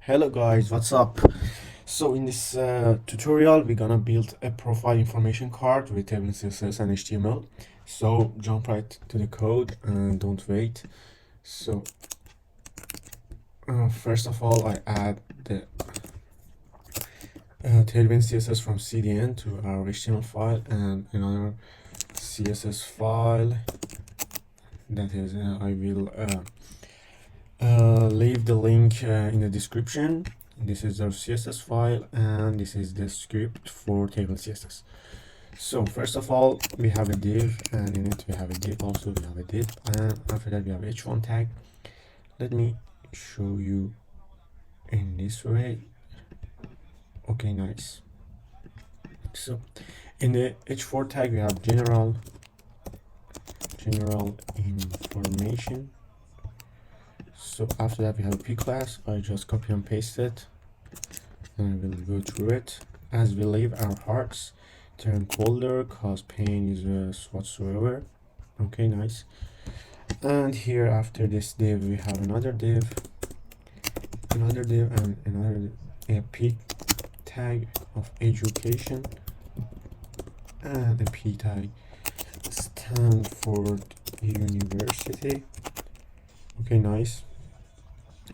Hello guys, what's up? So in this tutorial we're gonna build a profile information card with Tailwind CSS and HTML. So jump right to the code and don't wait. So first of all I add the Tailwind CSS from CDN to our HTML file and another CSS file that is I will leave the link in the description. This is our CSS file and this is the script for Tailwind CSS. So first of all we have a div, and in it we have a div, also we have a div, and after that we have h1 tag. Let me show you in this way. Okay, nice. So in the h4 tag we have general information. So after that we have a p class. I just copy and paste it and we'll go through it. As we leave our hearts turn colder cause pain is whatsoever. Okay, nice. And here after this div we have another div and another a p tag of education and a p tag Stanford University. Okay, nice.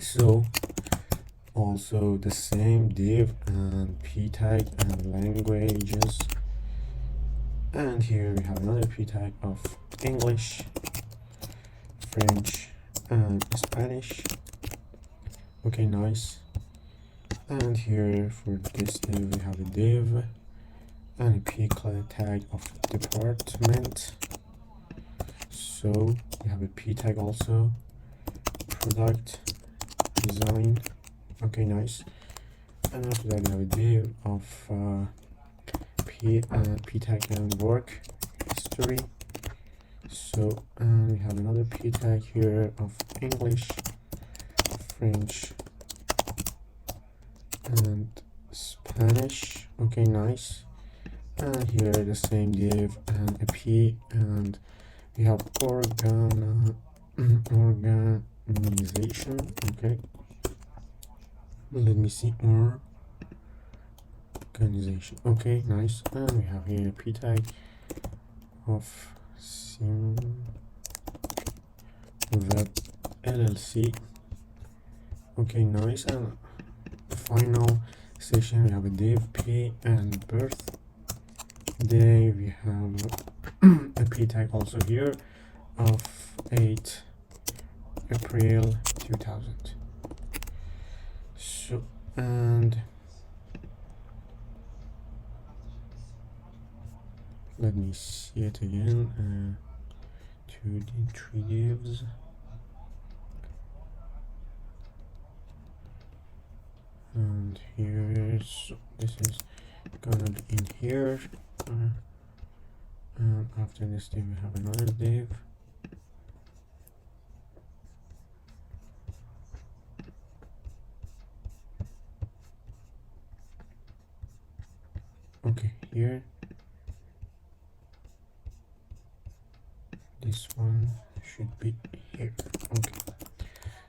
So also the same div and p tag and languages, and here we have another p tag of English, French and Spanish. Okay, nice. And here for this div we have a div and a p tag of department. So we have a p tag also, product design. Okay, nice. And after that we have a div of p tag and work history. So we have another p tag here of English, French and Spanish. Okay, nice. And here the same div and a p, and we have organization. Okay, let me see, organization. Okay, nice. And we have here a p tag of sim web LLC. Okay, nice. And the final section we have a div p and birth day. We have a p tag also here of 8 April 2000. So and let me see it again. 3 divs. And here, so this is gonna be in here. And after this div we have another div. Okay, here this one should be here. Okay,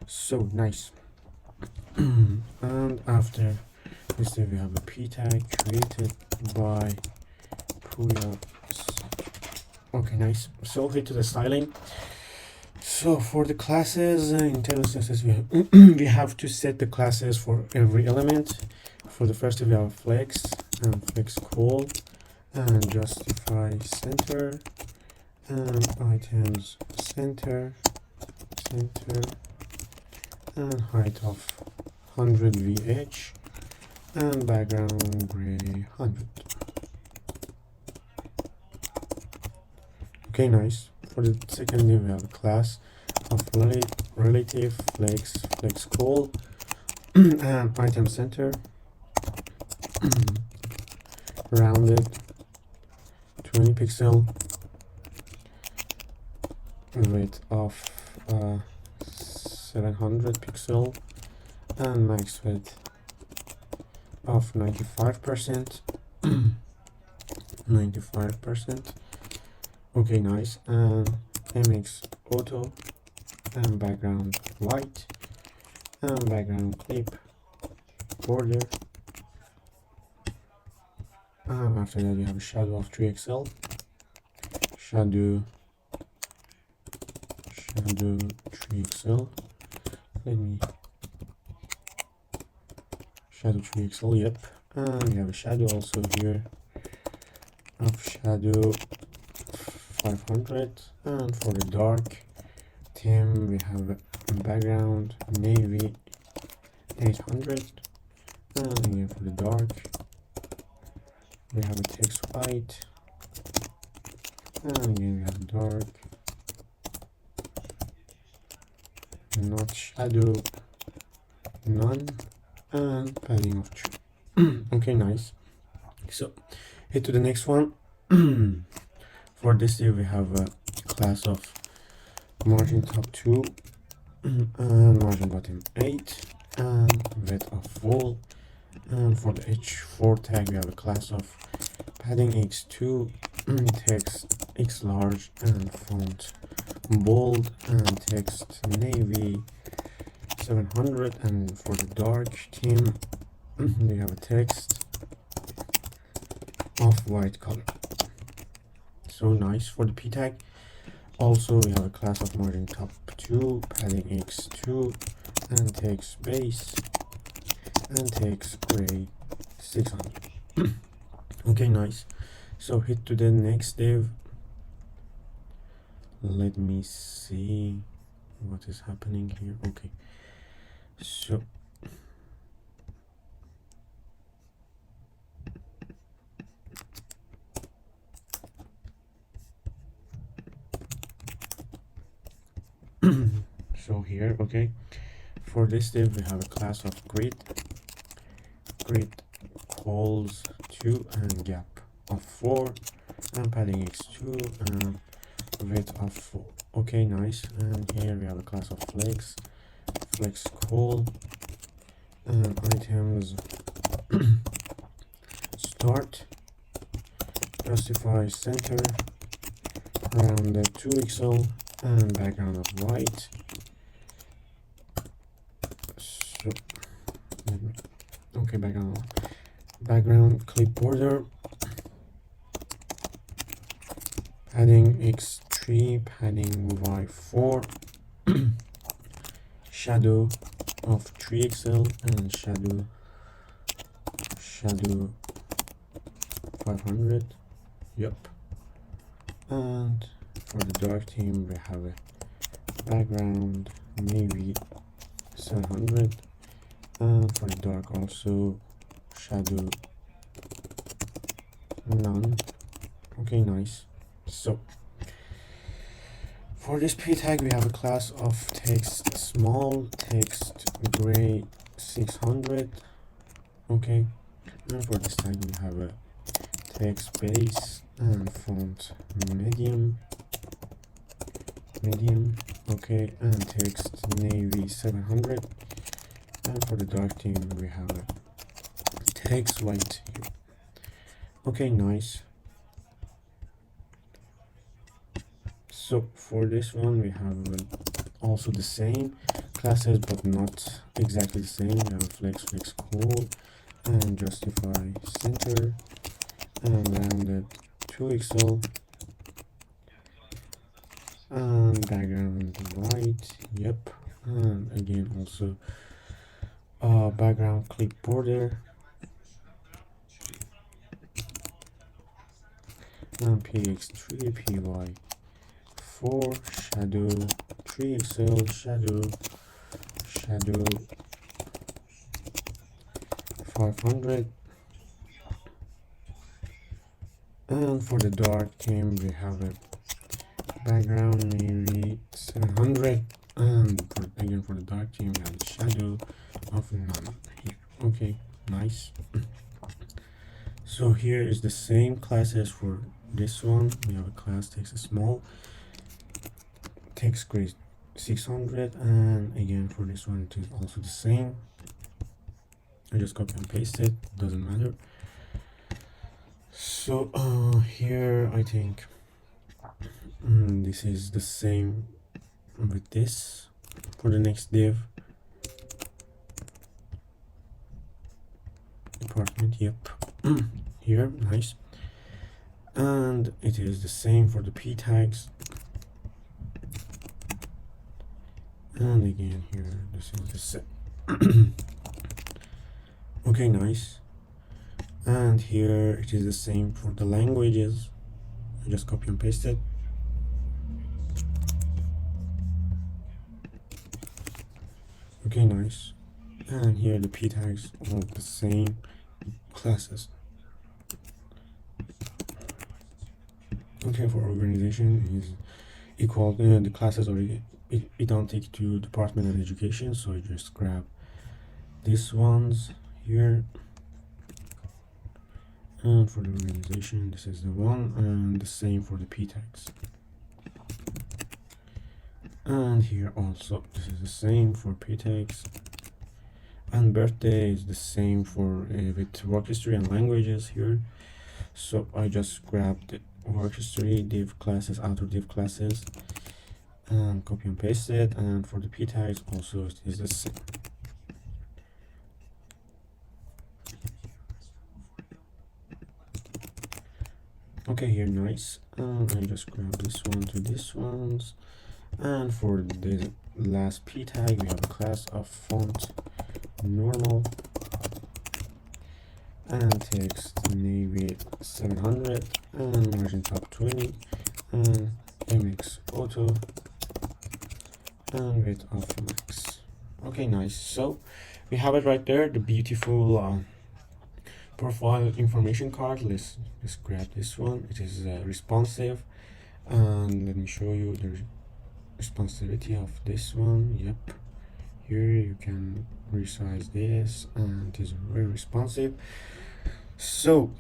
so nice. And after this div we have a p tag created by Puya. Okay, nice. So here to the styling. So for the classes in Tailwind CSS we have to set the classes for every element. For the first we have flex and flex call and justify center and items center and height of 100 VH and background gray 100. Okay, nice. For the second div we have a class of relative flex call and item center rounded 20 pixel, width of 700 pixel and max width of 95%. 95%. Okay, nice. And mx auto and background white and background clip border. And after that we have a shadow of 3XL, shadow 3XL. Let me shadow 3XL, yep. And we have a shadow also here of shadow 500. And for the dark theme we have a background navy 800. And again for the dark we have a text white. And again we have dark, not shadow, none, and padding of 2. Okay, nice. So hit to the next one. For this div we have a class of margin top 2 and margin bottom 8 and width of wall. And for the h4 tag we have a class of padding x2, text x large and font bold, and text navy 700. And for the dark theme we have a text of white color. So nice. For the p tag also we have a class of margin top 2, padding x2, and text base and text gray 600. Okay, nice. So hit to the next div. Let me see what is happening here. Okay, so so here, okay, for this div we have a class of grid calls 2 and gap of 4 and padding x2 and width of 4. Okay, nice. And here we have a class of flex call and items start, justify center, around the 2XL and background of white. So okay, background clip border, padding x3, padding y4, shadow of 3XL and shadow 500. Yep. And for the dark theme we have a background navy 700. And for the dark also shadow none. Okay, nice. So for this p tag we have a class of text small, text gray 600. Okay, and for this tag we have a text base and font medium. Okay, and text navy 700. And for the dark theme we have a text white here. Okay, nice. So for this one we have also the same classes but not exactly the same. We have flex cool and justify center and rounded 2XL and background white. Yep. And again also background clip border and px3 py4 shadow 3XL shadow 500. And for the dark theme we have a background maybe 700. And again for the dark theme we have a shadow of none here. Okay, nice. So here is the same class as for this one. We have a class text small, text gray 600, and again for this one it is also the same. I just copy and paste it, doesn't matter. So here I think this is the same with this. For the next div department, yep. Here, nice. And it is the same for the p tags. And again here, this is the same. Okay, nice. And here it is the same for the languages. I just copy and paste it. Okay, nice. And here the p tags all the same classes. Okay, for organization is equal the classes are identical to department and education, so I just grab these ones here. And for the organization, this is the one, and the same for the p tags. And here also, this is the same for p tags. And birthday is the same for with work history and languages here. So I just grabbed the work history, div classes, outer div classes, and copy and paste it. And for the p tags also it is the same. Okay, here, nice. And I just grab this one to this ones. And for the last p tag, we have a class of font normal and text navy 700 and margin top 20 and mx auto and width of max. Okay, nice. So we have it right there, the beautiful profile information card. Let's grab this one. It is responsive, and let me show you the responsivity of this one. Yep, here you can resize this, and it is very responsive. So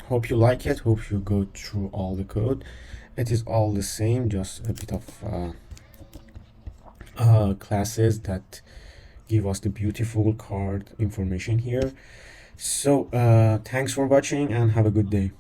hope you like it, hope you go through all the code. It is all the same, just a bit of classes that give us the beautiful card information here. So thanks for watching and have a good day.